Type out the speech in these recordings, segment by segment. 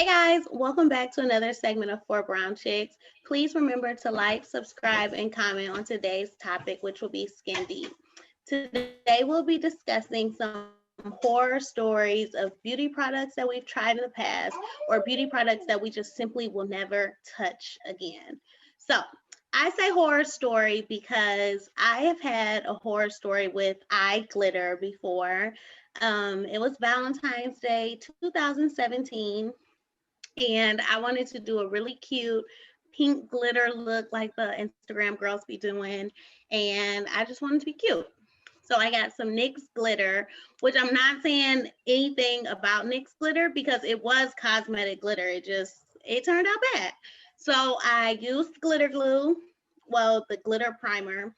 Hey guys, welcome back to another segment of Four Brown Chicks. Please remember to like, subscribe, and comment on today's topic, which will be skin deep. Today we'll be discussing some horror stories of beauty products that we've tried in the past or beauty products that we just simply will never touch again. So, I say horror story because I have had a horror story with eye glitter before. It was Valentine's Day 2017 and I wanted to do a really cute pink glitter look like the Instagram girls be doing, and I just wanted to be cute. So I got some NYX glitter, which I'm not saying anything about NYX glitter because it was cosmetic glitter. It turned out bad. So I used glitter glue, well, the glitter primer,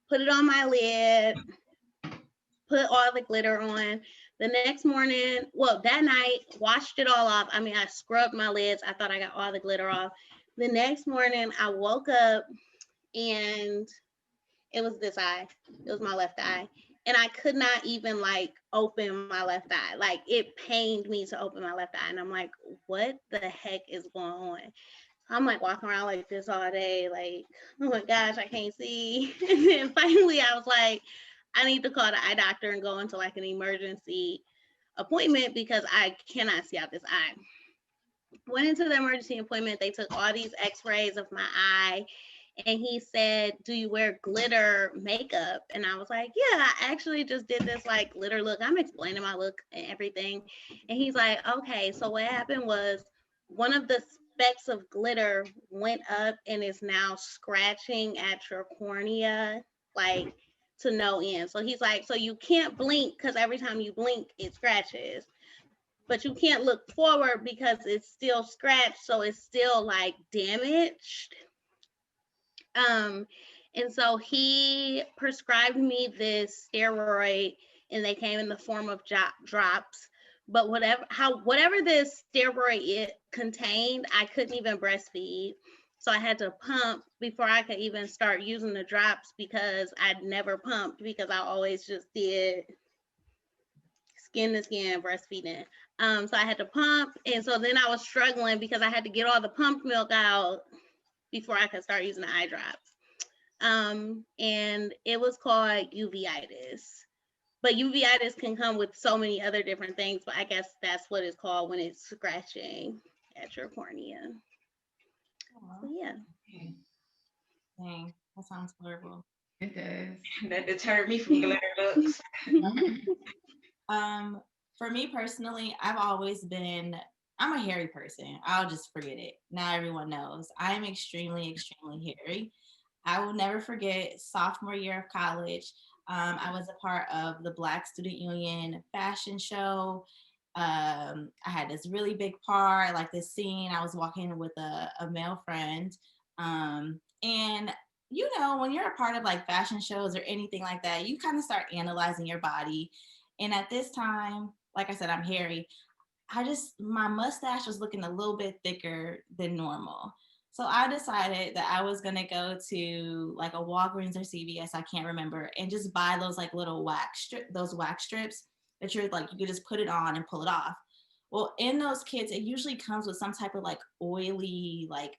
put it on my lid, put all the glitter on. The next morning, well, that night, washed it all off. I mean, I scrubbed my lids. I thought I got all the glitter off. The next morning, I woke up and it was this eye. It was my left eye. And I could not even like open my left eye. Like it pained me to open my left eye. And I'm like, what the heck is going on? I'm like walking around like this all day, like, oh my gosh, I can't see. And then finally I was like, I need to call the eye doctor and go into like an emergency appointment because I cannot see out this eye. Went into the emergency appointment. They took all these x-rays of my eye and he said, do you wear glitter makeup? And I was like, yeah, I actually just did this like glitter look. I'm explaining my look and everything. And he's like, okay, so what happened was one of the specks of glitter went up and is now scratching at your cornea, like to no end. So he's like, so you can't blink because every time you blink, it scratches. But you can't look forward because it's still scratched, so it's still like damaged. Um, and so he prescribed me this steroid, and they came in the form of drops. But whatever this steroid it contained, I couldn't even breastfeed. So I had to pump before I could even start using the drops because I'd never pumped because I always just did skin to skin breastfeeding. So I had to pump, and so then I was struggling because I had to get all the pumped milk out before I could start using the eye drops. And it was called uveitis. But uveitis can come with so many other different things, but I guess that's what it's called when it's scratching at your cornea. So yeah. Dang, that sounds horrible. It does. That deterred me from glitter looks. For me personally, I'm a hairy person. I'll just forget it. Now everyone knows. I'm extremely, extremely hairy. I will never forget sophomore year of college. I was a part of the Black Student Union fashion show. I had this really big part, like this scene. I was walking with a male friend. And you know, when you're a part of like fashion shows or anything like that, you kind of start analyzing your body. And at this time, like I said, I'm hairy. My mustache was looking a little bit thicker than normal. So I decided that I was gonna go to like a Walgreens or CVS, I can't remember, and just buy those like little those wax strips that you're like you could just put it on and pull it off. Well, in those kits, it usually comes with some type of like oily like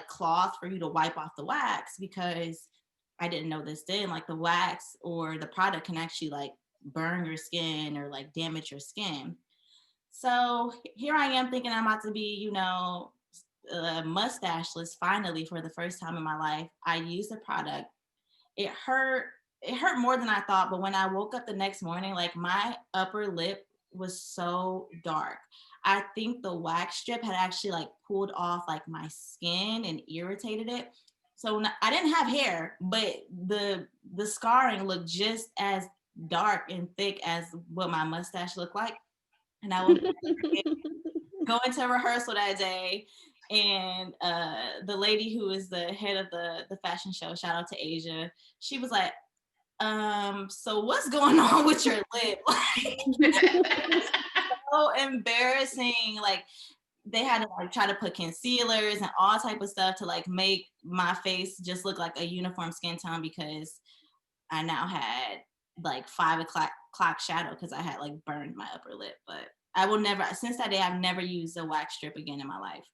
cloth for you to wipe off the wax because I didn't know this then. Like the wax or the product can actually like burn your skin or like damage your skin. So here I am thinking I'm about to be, mustacheless finally for the first time in my life. I used the product. It hurt. It hurt more than I thought. But when I woke up the next morning, like my upper lip was so dark. I think the wax strip had actually like pulled off like my skin and irritated it. So I didn't have hair, but the scarring looked just as dark and thick as what my mustache looked like. And I will go into rehearsal that day, and the lady who is the head of the fashion show, shout out to Asia, she was like, so what's going on with your lip? Like, so embarrassing. Like they had to like try to put concealers and all type of stuff to like make my face just look like a uniform skin tone because I now had like 5 o'clock clock shadow because I had like burned my upper lip. But I will never, since that day, I've never used a wax strip again in my life.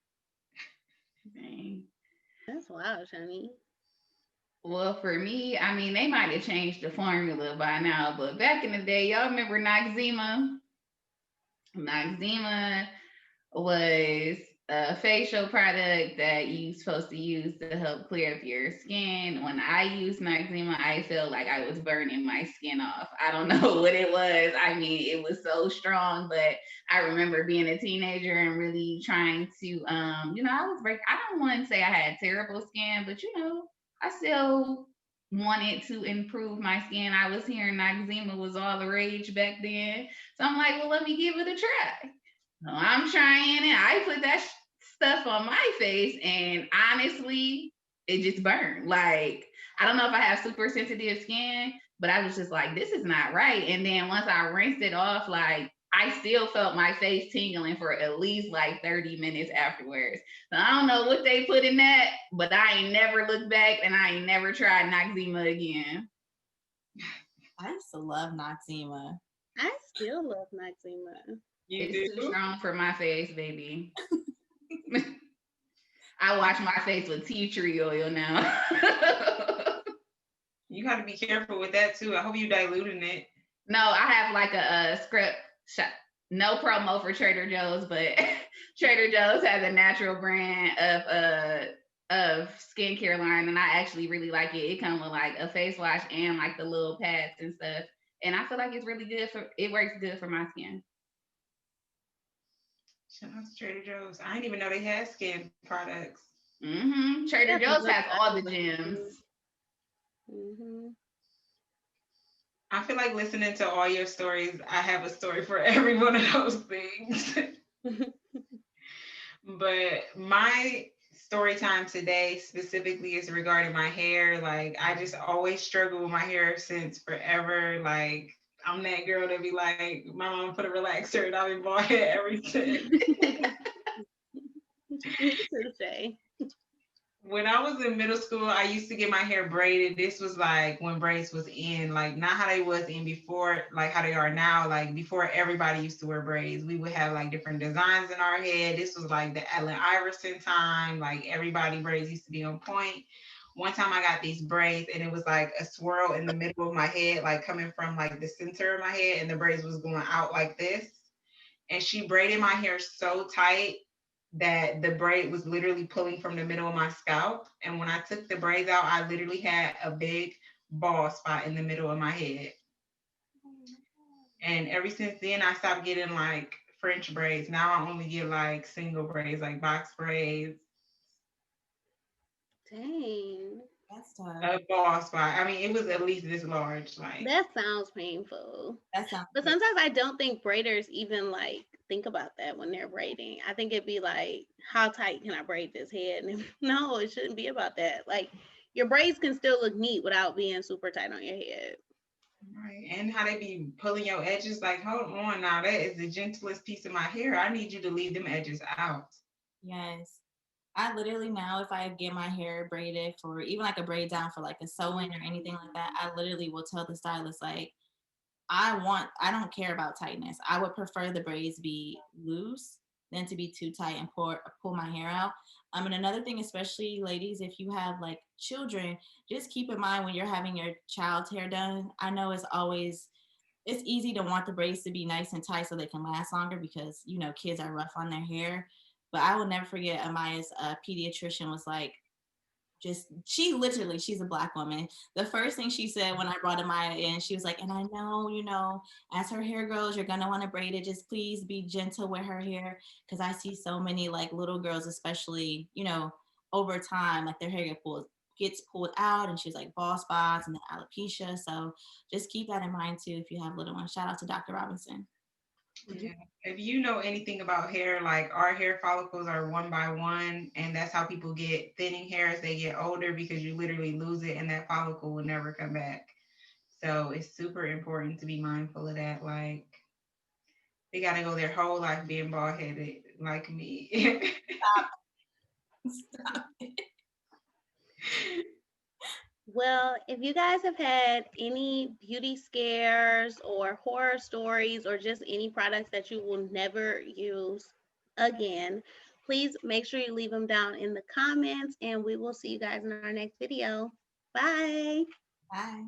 Dang. That's wild, Shani. Well, for me, I mean, they might have changed the formula by now, but back in the day, y'all remember Noxzema? Noxzema was a facial product that you're supposed to use to help clear up your skin. When I used Noxzema, I felt like I was burning my skin off. I don't know what it was. I mean, it was so strong, but I remember being a teenager and really trying to, I don't want to say I had terrible skin, but I still wanted to improve my skin. I was hearing Noxzema was all the rage back then. So I'm like, well, let me give it a try. So I'm trying it. I put that stuff on my face, and honestly, it just burned. Like, I don't know if I have super sensitive skin, but I was just like, this is not right. And then once I rinsed it off, like, I still felt my face tingling for at least like 30 minutes afterwards. So I don't know what they put in that, but I ain't never looked back, and I ain't never tried Noxzema again. I used to love Noxzema. I still love Noxzema. It's too strong for my face, baby. I wash my face with tea tree oil now. You got to be careful with that too. I hope you diluting it. No, I have like a script shop. No promo for Trader Joe's, but Trader Joe's has a natural brand of skincare line, and I actually really like it. It comes with like a face wash and like the little pads and stuff. And I feel like it's really good it works good for my skin. Shout out to Trader Joe's. I didn't even know they had skin products. Trader Joe's has all the gems. I feel like listening to all your stories, I have a story for every one of those things. But my story time today specifically is regarding my hair. Like, I just always struggle with my hair since forever. Like, I'm that girl that be like, my mom put a relaxer and I've been bald head every since. When I was in middle school, I used to get my hair braided. This was like when braids was in, like not how they was in before, like how they are now. Like before, everybody used to wear braids. We would have like different designs in our head. This was like the Allen Iverson time. Like everybody braids used to be on point. One time I got these braids and it was like a swirl in the middle of my head, like coming from like the center of my head, and the braids was going out like this. And she braided my hair so tight that the braid was literally pulling from the middle of my scalp. And when I took the braids out, I literally had a big bald spot in the middle of my head. And ever since then, I stopped getting like French braids. Now I only get like single braids, like box braids. Dang. That's tough. A bald spot. I mean, it was at least this large. Like, that sounds painful. That sounds. But sometimes I don't think braiders even like think about that when they're braiding. I think it'd be like, how tight can I braid this head? And no, it shouldn't be about that. Like, your braids can still look neat without being super tight on your head. Right. And how they be pulling your edges. Like, hold on now, that is the gentlest piece of my hair. I need you to leave them edges out. Yes. I literally now, if I get my hair braided for even like a braid down for like a sew-in or anything like that, I literally will tell the stylist, like, I don't care about tightness. I would prefer the braids be loose than to be too tight and pull my hair out. And another thing, especially ladies, if you have like children, just keep in mind when you're having your child's hair done. I know it's easy to want the braids to be nice and tight so they can last longer because, kids are rough on their hair. But I will never forget Amaya's pediatrician was like, she's a Black woman. The first thing she said when I brought Amaya in, she was like, and I know, as her hair grows, you're going to want to braid it. Just please be gentle with her hair. Cause I see so many like little girls, especially, over time, like their hair gets pulled out, and she's like bald spots and then alopecia. So just keep that in mind too. If you have little ones, shout out to Dr. Robinson. Yeah. If you know anything about hair, like our hair follicles are one by one, and that's how people get thinning hair as they get older, because you literally lose it and that follicle will never come back. So it's super important to be mindful of that. Like, they got to go their whole life being bald headed like me. Stop it. Well, if you guys have had any beauty scares or horror stories or just any products that you will never use again, please make sure you leave them down in the comments and we will see you guys in our next video. Bye. Bye.